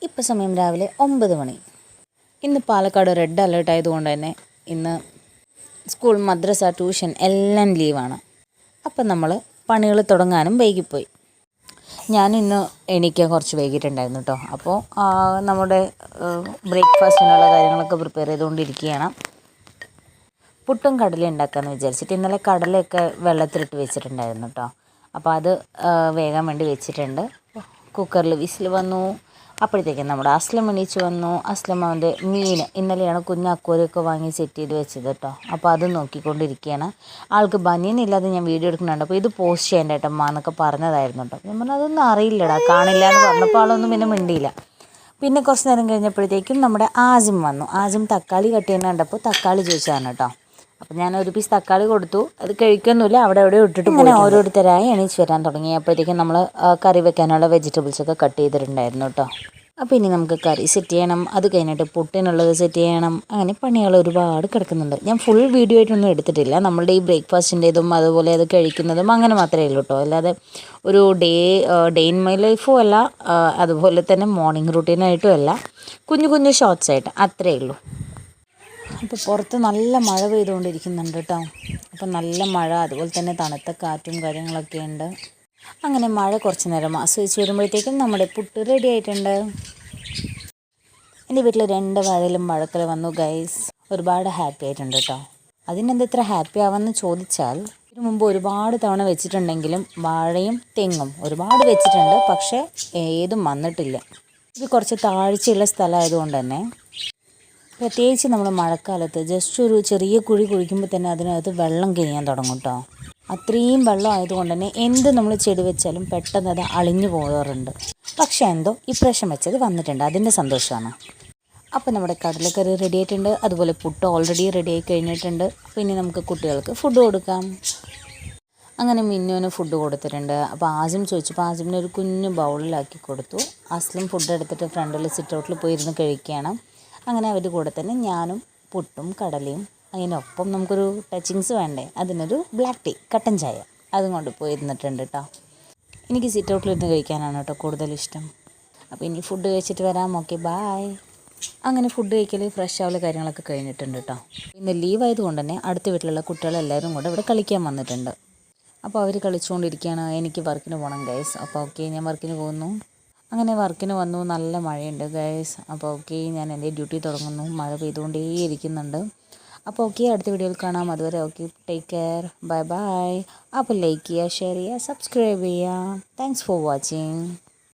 ഇപ്പോൾ സമയം രാവിലെ 9 മണി. ഇന്ന് പാലക്കാട് റെഡ് അലേർട്ട് ആയതുകൊണ്ട് തന്നെ ഇന്ന് സ്കൂൾ, മദ്രസ, ട്യൂഷൻ എല്ലാം ലീവാണ്. അപ്പം നമ്മൾ പണികൾ തുടങ്ങാനും വൈകിപ്പോയി. ഞാനിന്ന് എണീക്കാൻ കുറച്ച് വൈകിട്ടുണ്ടായിരുന്നു കേട്ടോ. അപ്പോൾ നമ്മുടെ ബ്രേക്ക്ഫാസ്റ്റിനുള്ള കാര്യങ്ങളൊക്കെ പ്രിപ്പയർ ചെയ്തുകൊണ്ടിരിക്കുകയാണ്. പുട്ടും കടലയും ഉണ്ടാക്കാമെന്ന് വിചാരിച്ചിട്ട് ഇന്നലെ കടലയൊക്കെ വെള്ളത്തിലിട്ട് വെച്ചിട്ടുണ്ടായിരുന്നു കേട്ടോ. അപ്പോൾ അത് വേകാൻ വേണ്ടി വെച്ചിട്ടുണ്ട്. കുക്കറിൽ വിസിൽ വന്നു. അപ്പോഴത്തേക്കും നമ്മുടെ അസ്ലം എണീച്ച് വന്നു. അസ്ലം അവൻ്റെ മീൻ ഇന്നലെയാണ് കുഞ്ഞ് അക്വേറിയൊക്കെ വാങ്ങി സെറ്റ് ചെയ്ത് വെച്ചത് കേട്ടോ. അപ്പോൾ അത് നോക്കിക്കൊണ്ടിരിക്കുകയാണ്. ആൾക്ക് ബനിയനില്ലാതെ ഞാൻ വീഡിയോ എടുക്കുന്നുണ്ട്. അപ്പോൾ ഇത് പോസ്റ്റ് ചെയ്യേണ്ട കേട്ടോ അമ്മ എന്നൊക്കെ പറഞ്ഞതായിരുന്നു കേട്ടോ. ഞാൻ പറഞ്ഞു അതൊന്നും അറിയില്ലടാ, കാണില്ല എന്ന് പറഞ്ഞപ്പോൾ ആളൊന്നും പിന്നെ മിണ്ടിയില്ല. പിന്നെ കുറച്ച് നേരം കഴിഞ്ഞപ്പോഴത്തേക്കും നമ്മുടെ ആസിം വന്നു. ആസിം തക്കാളി കട്ട് ചെയ്യുന്ന കണ്ടപ്പോൾ തക്കാളി ചോദിച്ചതാണ് കേട്ടോ. അപ്പോൾ ഞാൻ ഒരു പീസ് തക്കാളി കൊടുത്തു. അത് കഴിക്കൊന്നുമില്ല, അവിടെ ഇട്ടിട്ട് ഇങ്ങനെ ഓരോരുത്തരായി എണീച്ച് വരാൻ തുടങ്ങി. അപ്പോഴത്തേക്കും നമ്മൾ കറി വെക്കാനുള്ള വെജിറ്റബിൾസൊക്കെ കട്ട് ചെയ്തിട്ടുണ്ടായിരുന്നു കേട്ടോ. അപ്പോൾ ഇനി നമുക്ക് കറി സെറ്റ് ചെയ്യണം, അത് കഴിഞ്ഞിട്ട് പുട്ടിനുള്ളത് സെറ്റ് ചെയ്യണം. അങ്ങനെ പണികൾ ഒരുപാട് കിടക്കുന്നുണ്ട്. ഞാൻ ഫുൾ വീഡിയോ ആയിട്ടൊന്നും എടുത്തിട്ടില്ല. നമ്മളുടെ ഈ ബ്രേക്ക്ഫാസ്റ്റിൻ്റെതും അതുപോലെ അത് കഴിക്കുന്നതും അങ്ങനെ മാത്രമേ ഉള്ളൂ കേട്ടോ. അല്ലാതെ ഒരു ഡേ ഇൻ മൈ ലൈഫും അല്ല, അതുപോലെ തന്നെ മോർണിംഗ് റുട്ടീനായിട്ടും അല്ല, കുഞ്ഞു കുഞ്ഞു ഷോർട്സ് ആയിട്ട് അത്രയേ ഉള്ളൂ. അപ്പോൾ പുറത്ത് നല്ല മഴ പെയ്തുകൊണ്ടിരിക്കുന്നുണ്ട് കേട്ടോ. അപ്പം നല്ല മഴ, അതുപോലെ തന്നെ തണുത്ത കാറ്റും കാര്യങ്ങളൊക്കെ ഉണ്ട്. അങ്ങനെ മഴ കുറച്ച് നേരം ആസ്വദിച്ച് വരുമ്പോഴത്തേക്കും നമ്മുടെ പുട്ട് റെഡി ആയിട്ടുണ്ട്. എൻ്റെ വീട്ടിൽ 2 വാഴയിലും മഴക്കൽ വന്നു ഗൈസ്. ഒരുപാട് ഹാപ്പി ആയിട്ടുണ്ട് കേട്ടോ. അതിനെന്താ ഇത്ര ഹാപ്പി ആവാമെന്ന് ചോദിച്ചാൽ, ഇതിനു മുമ്പ് ഒരുപാട് തവണ വെച്ചിട്ടുണ്ടെങ്കിലും വാഴയും തെങ്ങും ഒരുപാട് വെച്ചിട്ടുണ്ട്, പക്ഷേ ഏതും വന്നിട്ടില്ല. ഇത് കുറച്ച് താഴ്ചയുള്ള സ്ഥലമായതുകൊണ്ട് തന്നെ പ്രത്യേകിച്ച് നമ്മൾ മഴക്കാലത്ത് ജസ്റ്റ് ഒരു ചെറിയ കുഴി കുഴിക്കുമ്പോൾ തന്നെ അതിനകത്ത് വെള്ളം കിനിയാൻ തുടങ്ങും കേട്ടോ. അത്രയും വെള്ളം ആയതുകൊണ്ട് തന്നെ എന്ത് നമ്മൾ ചെടി വെച്ചാലും പെട്ടെന്ന് അത് അളിഞ്ഞു പോകാറുണ്ട്. പക്ഷേ എന്തോ ഇപ്രാവശ്യം വെച്ചത് വന്നിട്ടുണ്ട്, അതിൻ്റെ സന്തോഷമാണ്. അപ്പോൾ നമ്മുടെ കടലക്കറി റെഡി ആയിട്ടുണ്ട്, അതുപോലെ പുട്ട് ഓൾറെഡി റെഡി ആയി കഴിഞ്ഞിട്ടുണ്ട്. പിന്നെ നമുക്ക് കുട്ടികൾക്ക് ഫുഡ് കൊടുക്കാം. അങ്ങനെ മിന്നുവിന് ഫുഡ് കൊടുത്തിട്ടുണ്ട്. അപ്പോൾ ആസിം ചോദിച്ചപ്പോൾ ആസിമിന് ഒരു കുഞ്ഞു ബൗളിലാക്കി കൊടുത്തു. അസ്ലം ഫുഡ് എടുത്തിട്ട് ഫ്രണ്ടിൽ സിറ്റ് ഔട്ടിൽ പോയിരുന്ന് കഴിക്കുകയാണ്. അങ്ങനെ അവരുടെ കൂടെ തന്നെ ഞാനും പുട്ടും കടലയും, അതിനൊപ്പം നമുക്കൊരു ടച്ചിങ്സ് വേണ്ടേ, അതിനൊരു ബ്ലാക്ക് ടീ, കട്ടൻ ചായ, അതും കൊണ്ട് പോയിരുന്നിട്ടുണ്ട് കേട്ടോ. എനിക്ക് സിറ്റ് ഔട്ടിലിരുന്ന് കഴിക്കാനാണ് കേട്ടോ കൂടുതലിഷ്ടം. അപ്പോൾ ഇനി ഫുഡ് കഴിച്ചിട്ട് വരാം. Okay bye. അങ്ങനെ ഫുഡ് കഴിക്കൽ, ഫ്രഷ് ആവൽ കാര്യങ്ങളൊക്കെ കഴിഞ്ഞിട്ടുണ്ട് കേട്ടോ. ഇന്ന് ലീവ് ആയതുകൊണ്ട് തന്നെ അടുത്ത വീട്ടിലുള്ള കുട്ടികളെല്ലാവരും കൂടെ ഇവിടെ കളിക്കാൻ വന്നിട്ടുണ്ട്. അപ്പോൾ അവർ കളിച്ചുകൊണ്ടിരിക്കുകയാണ്. എനിക്ക് വർക്കിന് പോകണം ഗൈസ്. അപ്പോൾ ഓക്കെ, ഞാൻ വർക്കിന് പോകുന്നു. അങ്ങനെ വർക്കിന് വന്നു. നല്ല മഴയുണ്ട് ഗൈസ്. അപ്പോൾ ഓക്കെ, ഞാൻ എൻ്റെ ഡ്യൂട്ടി തുടങ്ങുന്നു. മഴ പെയ്തുകൊണ്ടേയിരിക്കുന്നുണ്ട്. അപ്പോൾ ഓക്കെ, അടുത്ത വീഡിയോയിൽ കാണാം. അതുവരെ okay, take care, bye bye. അപ്പോൾ ലൈക്ക് ചെയ്യുക, ഷെയർ ചെയ്യുക, സബ്സ്ക്രൈബ് ചെയ്യുക. Thanks for watching.